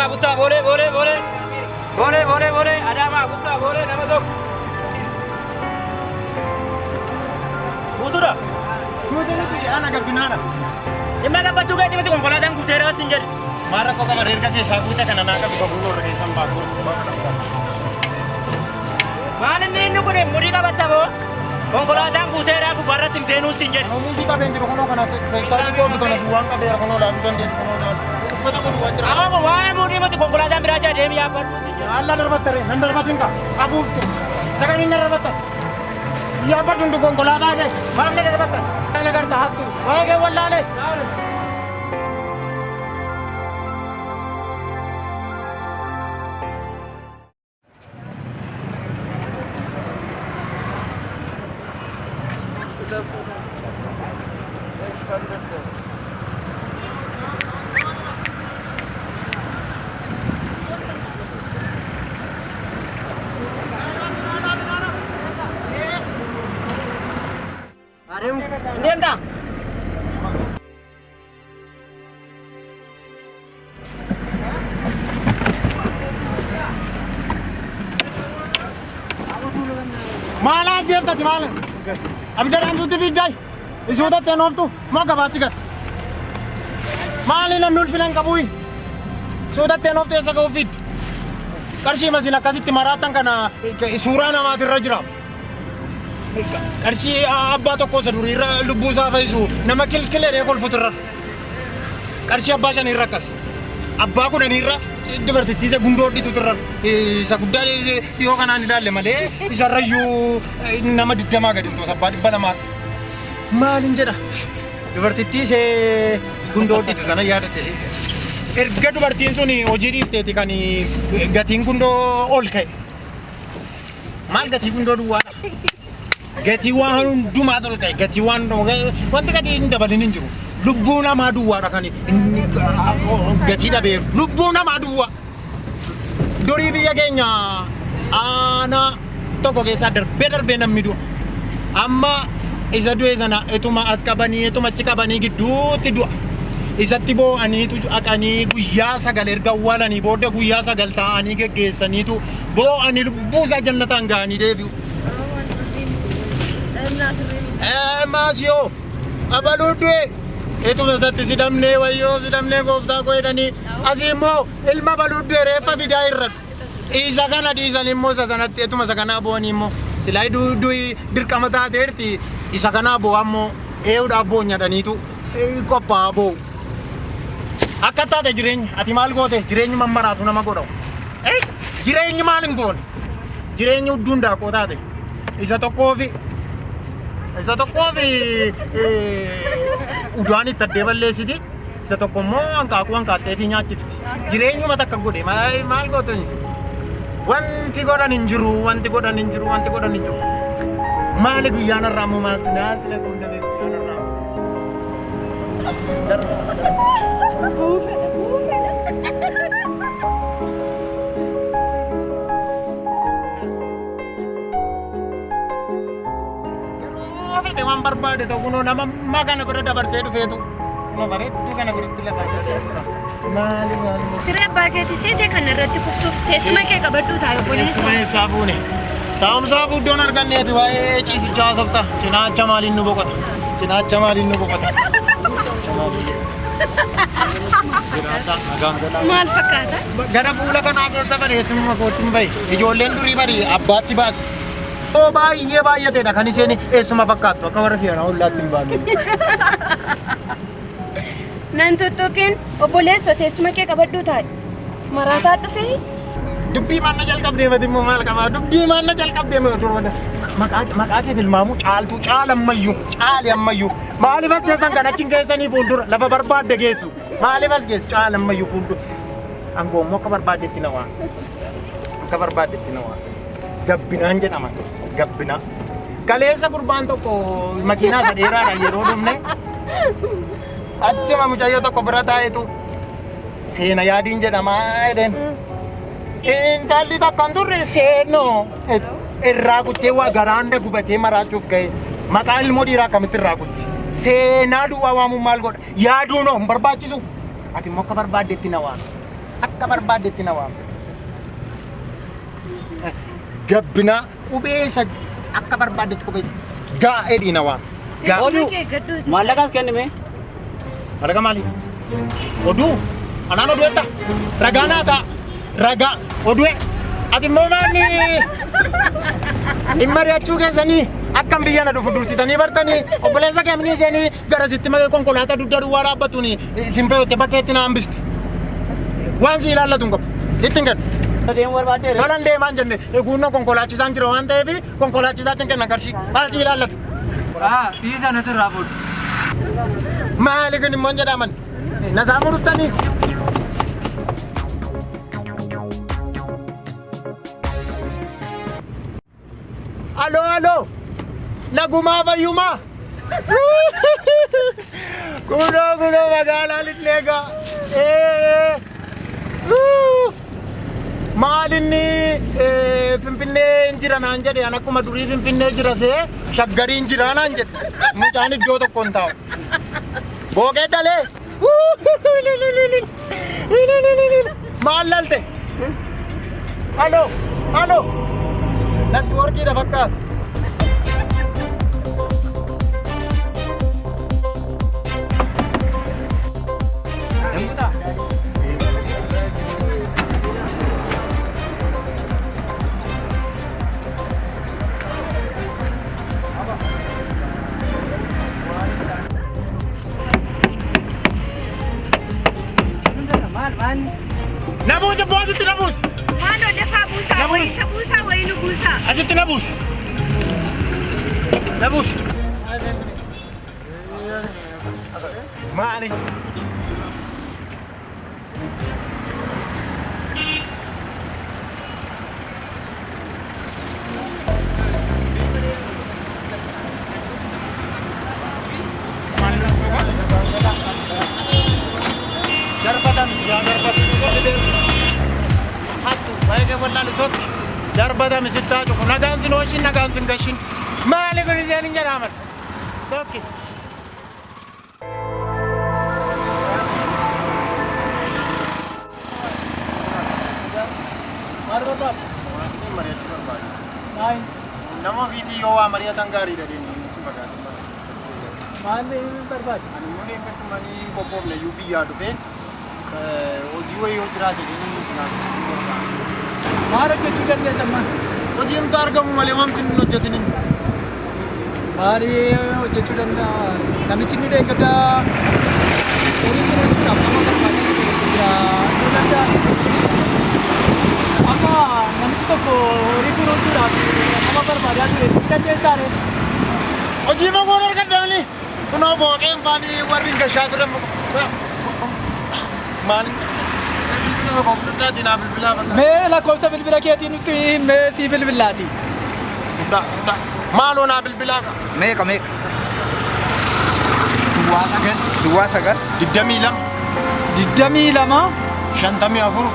Adama kuttaa boolee. Adama kuttaa boolee nama tokko. Guutuudha. Guutuudhaati ana gabbinaadha. Dhimma gabbachuu gadi miti konkolaataan guuteera as hin jedhe. Maal rakkoo qaba erga keessaa guute kana naa qabu qabu warra keessan baatu. Maal inni kun murii qabatta boo? Konkolaataan guuteera gubbaarratti hin feenuu siin jedhe. Murii qabeen jiru kunoo kana keessaa guutuu kana duwwaan qabeera kunoo laaluu dandeessu kunoo laalu. Uffata kun duwwaa jira. Amma kun waa'ee murii miti konkolaataan biraa jira deemee yaabbadhu siin jedhe. Alla darbattare nan darbatin ka qabuuftu. Saganii na darbatta. Yaabbadhu ndu konkolaataa kee maal na darbatta. Kana garta hattu. Waa'ee kee wallaalee. Diam tak? Mana aja tadi mana? Abi dalam tu TV jai. Isu tu tenor tu mau ke basi kat. Mana ni namul filan kabui. Sudah tenor tu esa kau fit. Karsi masih nak kasih timaratan kana surah nama tirajram. Karsi abba tokko saduri lubbu isaa fayyisu nama kilkilee kol futurra. Karsi abba shan irra kas. Abba kun irra dubartittii isa gundoo dhiitu turra. Isa guddaa dhiyoo kanaan ilaalle malee isa rayyuu nama digdamaa gadi hin abbaa dhibba lamaa. Maalin jedha? Dubartittii ishee gundoo dhiitu sana yaadatte ishee. Erga dubartiin sun hojii dhiifteeti kan gatiin gundoo ol ka'e. Maal gatii gundoo duwwaadha? Gatii waan hundumaa ol ka'e gatii waan wanti gatii hin dabalin hin jiru. Lubbuu namaa duwwaadha kan gatii dhabeeru. Lubbuu namaa duwwaa. Durii biyya keenya aanaa tokko keessaa darbee namni du'a. Amma isa du'e sana etuma as qabanii etuma achi qabanii gidduutti du'a. Isatti boo'aniitu haqanii guyyaa sagal erga awwaalanii booda guyyaa sagal ta'anii geggeessaniitu boo'anii lubbuu isaa jannataan ga'anii deebi'u. Maasio, abaludwe. Itu mesatti sidamne wayo sidamne gooftaa koedani. Asimo ilma baludwe refa bidairra. Isa kana diisan immoo sanatti etuma sakana booni immoo. Silaa dui dirqama taateerti isa kana boo ammoo eeudha boo nyaadhaniitu qophaa'a boo. Akka taate jireenya ati maal goote jireenyi mammaraatu nama godhawu. Jireenyi maal hin goone? Jireenyi hudduun daakoo taate. Isa tokkoofi udaan itti addee balleessiti. Isa tokko immoo hanqaaquu hanqaattee fi nyaachifti. Jireenyuma takka godhe maal gootanis? Wanti godhan hin jiru. Maali guyyaan irraa immoo maaltu nyaatti laguun dhabee guyyaan irraa? Dewan barbaade ta'u kunoo nama kana bira dabarsee dhufeetu kunoo bareedduu kana biratti lafa jira. Maali. Siree abbaa keetii seetee kana irratti kuftuuf teessuma kee qabadhuu taa'e obboleessa. Teessuma eessaa fuune? Taa'umsaaf iddoon arganneeti waa'ee ciisichaa haasofta. Cinaacha maaliin nu boqota? Maal fakkaata? Gara fuula kanaa keessa bareessuma kootti hin bahe. Ijoolleen durii barii abbaatti baati. Oh baay'eedha kan isheen eessuma fakkaattu akka warra si'anaa hollaatti hin baane. Nan tuttuqiin obboleessa teessuma kee qabadhuu taa'e. Maraataa dhufee? Dubbii maanna jalqabdee mati immoo maal qabaa? Dubbii maanna jalqabdee mati maqaa kee tilmaamu caaltu caali ammayyuu. Maaliif as keessan kan achiin keessanii fuuldura lafa barbaadde geessu? Maaliif as geessu caali ammayyuu fuuldura? Angoo immoo akka barbaaddetti na waa. Gabbinaan jedhama. Gabbina. Kaleessa gurbaan tokko makiinaa isa dheeraadhaan yeroo dhufne achuma mucayyoo tokko bira taa'etu seena yaadiin jedhama jedheen. Intalli takkan turre seenoo irraa kuttee waa garaanda gubatee maraachuuf ga'e maqaa ilmoo dhiiraa akkamitti irraa kutti. Seenaa duwwaa waamuun maal godha? Yaaduunoo hin barbaachisu. Ati immoo akka barbaaddetti na waan. akka barbaadetti na waama. Gabbina qubeessa akka barbaadetti qubeessa gaa'edhi na waama. Teessuma kee gadduuti. Maallaqaas kennime. Malaga maali? Oduu anaan oduu etta ragaa naa ta'a ragaa oduu ati immoo maanni dhimma ri'achuu keessanii akkam biyya na dhufu dursitanii bartanii obboleessa keemnii seenii gara sitti makee konkolaataa dugda duwwaa dhaabbattuuni isin fe'otte bakka itti na hambiste waan si ilaallatu hin qabu ittiin kennu. Deemu barbaaddeere. Tolan deemaan jenne eeguunna konkolaachisaan jira waan ta'eef konkolaachisaatti hin kennan qarshii maal si ilaallatu? Dhiisa natti irraa fuudhu. Maali kun immoo jedhaman na saamuu dhuftanii. Aloo nagumaa fayyumaa kunoo magaalaa Litleegaa maalinni Finfinnee hin jira naan jedhe an akkuma durii Finfinnee jira see Shaggarii hin jira naan jedhe mucaan iddoo tokko hin taa'u bookee dhalee maal lalte aloo natti warqiidha fakkaata. Nabuus abboo asitti nabuus. Maaloo dafaa buusaa wayita buusaa wayinu buusaa. Asitti nabuus. Nabuus. Maali? Darbata misittaa cufu nagaan sin hooshin nagaan sin gashin maali kun isheen hin jedhaman tokki. Nama ofiitii yoo waa mari'atan gaariidha deemnee nuti magaalaa. Maalli barbaadu? Ani immoo eeggatumanii qophoofne iyyuu biyyaa dhufee hojii wayii yoo jiraate deemnee nuti naannoo. Maal hojjechuu dandeessan maal? Hojiimtu argamu malee wanti nun hojjetin hin jiru. Maali hojjechuu danda'a? Namichi inni deeggada horii kunuunsuudhaaf nama barbaadee jira. Isa danda'a. Amma namichi tokko horii kunuunsuudhaaf nama barbaadaa ture ni dandeessaare? Hojii magoon argaddaani kunoo booqeen faanii warri hin gashaa ture maali? Mee lakkoofsa bilbila keetii nutti himee sii bilbilaati. Maaloo naa bilbilaa qaba. Meeqa? Duwwaa sagal. 22. 54.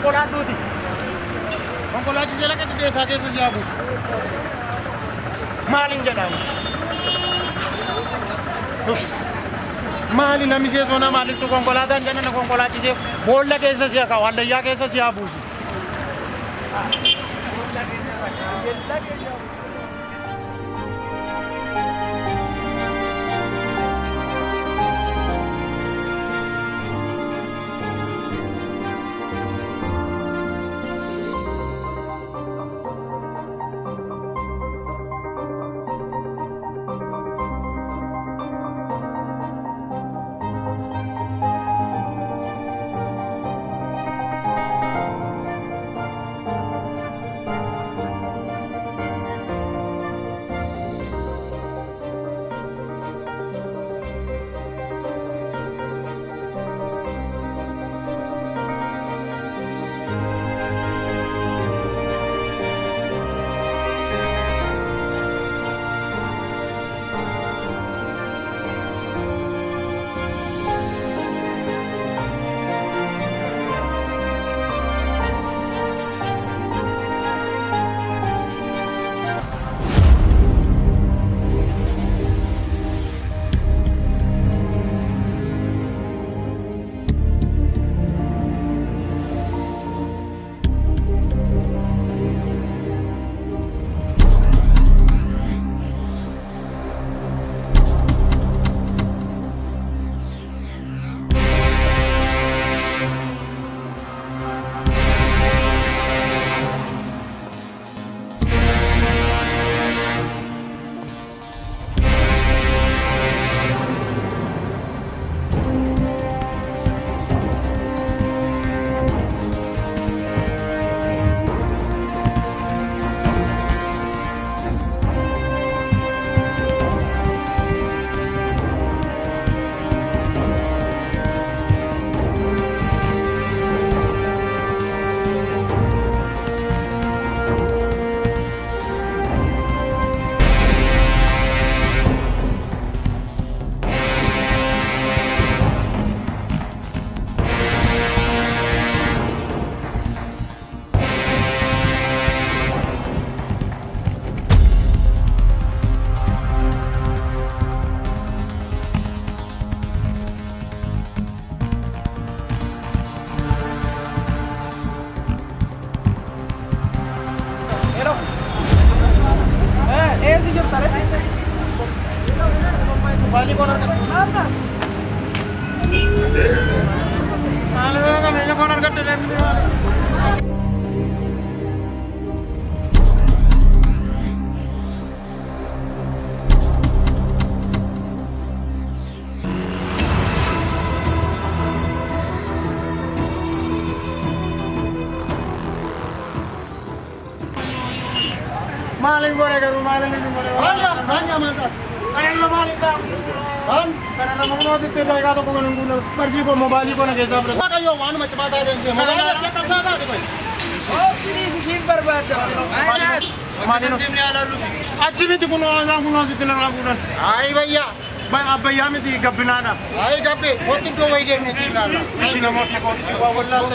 konkolaachuuti. Konkolaachi jala kan deesaa keessa si yaabuuf. Maaliin jedhama? Maali namni seesona maalitu konkolaataan jala konkolaachisee boolla keessa si yaaka wallayyaa keessa si yaabuuf. Balik corner kan? Apa? Malu kan meja corner kan dalam ini. Maling boleh kan? Maling ini boleh. Hanya mantap. Karena maling kan? Karena mau sih tidak kata kau nunggu pergi kau mobile kau nak kesah berapa? Maka yo mana macam apa ada yang mobile dia kasar ada kau. Oh sini sih berbeda. Ayat. Mana no? Aji mesti kau nak sih tidak nak bukan. Ay bayya. Bay abbayya mesti gabbina na. Ay gabbe. Waktu tu wajib ni sih lah. Sini nama dia kau sih kau wallah.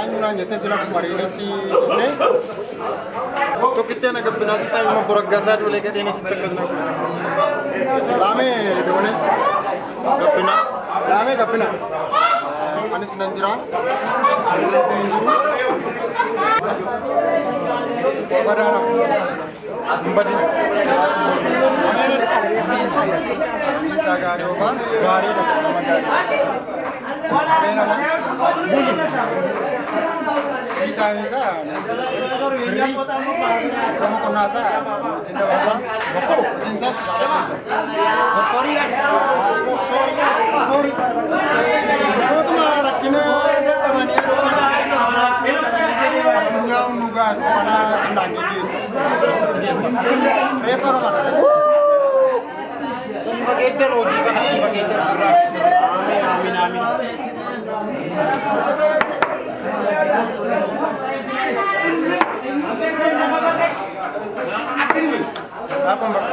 Tanya nanya teh sila kemarin si ne. To kita nak benar kita mau beragasa dulu ke ini setekan. Lame done. Gapina. Lame gapina. Ani sinanjira. Kulinjuru. Pada Mbadi. Sisa gari apa? Gari Buli. Kita bisa. Free. Kamu kena sa. Cinta bahasa. Cinta susah bisa. Doktori kan? Doktori. Kamu tuh marah kena tamani. Dunia unuga mana senang gitu. Reva kemana? Siapa keder Odi kan siapa keder surat. Amin amin amin. Aku mbak.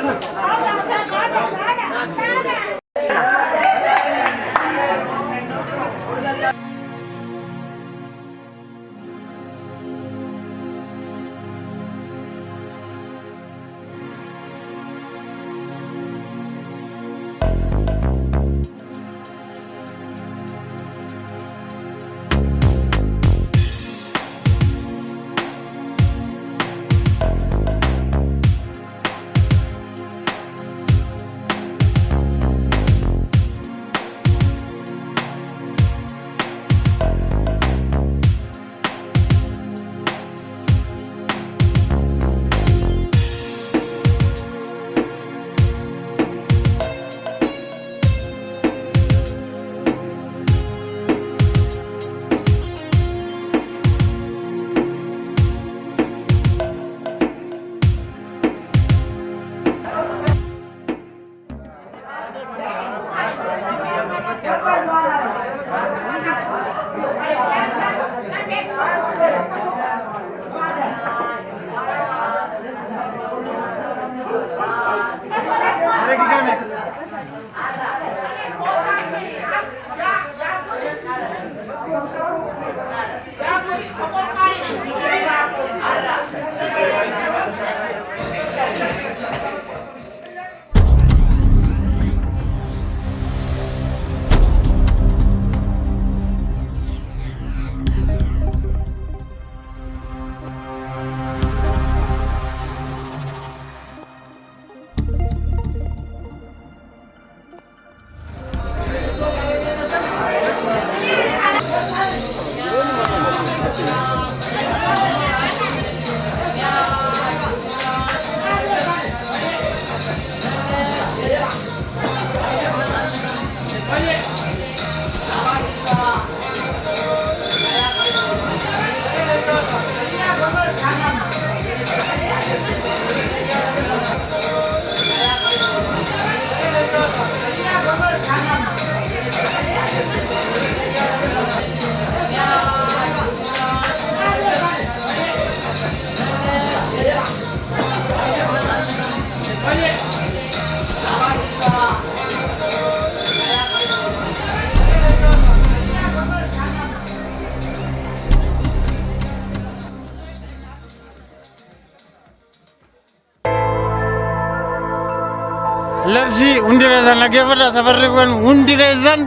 Labsi hundi keessan dhaggeeffadha safarri kun hundi keessan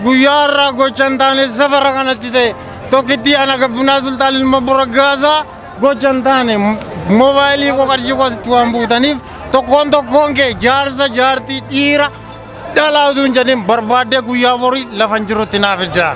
guyyaarraa gochan taane safara kanatti ta'e tokkitti ana gabbinaa sultaan ilma Buraggaasaa gochan taane moobaayilii koo qarshii koo asitti waan buutaniif tokkoon kee jaarsa jaartii dhiira dhalaa utuu hin jedhin barbaaddee guyyaa borii lafan jirutti naaf fiddaa.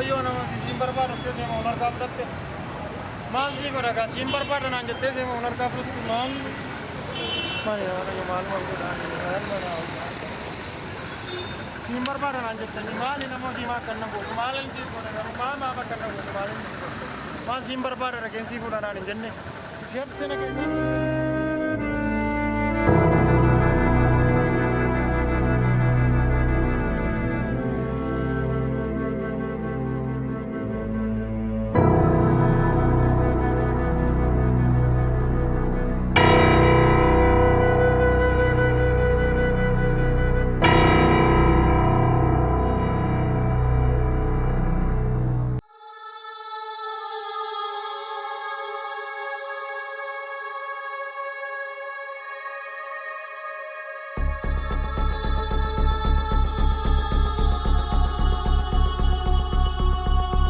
Wayyoo nama isiin barbaadattee seema ol harkaa fudhatte. Maal sii godha gaa isiin barbaadan aan jettee seema ol harkaa fudhatte maal? Maal maal godhaan isiin barbaadan aan jettanii maali nama diimaa akka na godhu maalin sii godha garuu maa bakka na godhu maalin sii godha maal siin barbaada raggeensii fuudhanaan hin jenne si haftee na keessaa.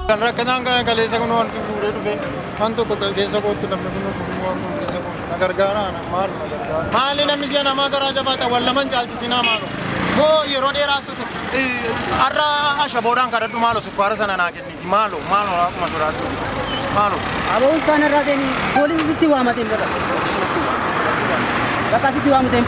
Kan rakkataan kana kaleessa kun wanti fuudhee dhufe waan tokko keessa kootti namni kun sun waan kun keessa kootti na gargaara maal na gargaara maali namni siya namaa garaa jabaata wal laman caalchisinaa maalo moo yeroo dheeraa sutu har'a ashaboodhaan kadhadhu maalo sukkaara sana naa kenniiti maalo akkuma sodaadhu maalo. Aboo isaan irraa deemi poolisii sitti waamateen jira. Bakka sitti waamateen.